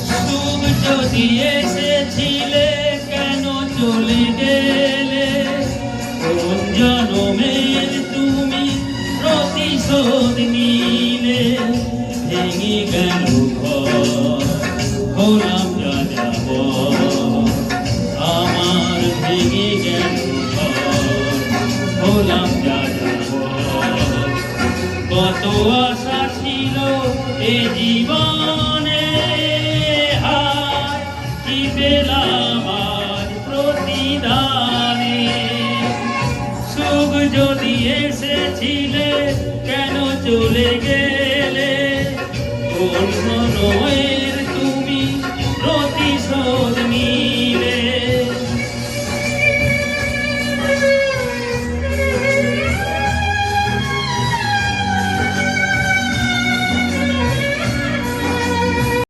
সুখ যদি এসেছিলে কেন চলে গেলে? কোন জনমের তুমি প্রতিশোধ নিলে? ভেঙে গেল ঘর, হলাম যাযাবর। আমার ভেঙে গেল ঘর, হলাম যাযাবর। কত আশা ছিল এ জীবনে, হায় কি পেলাম আজ প্রতিদানে। সুখ যদি এসেছিলে কেন চলে গেলে? কোন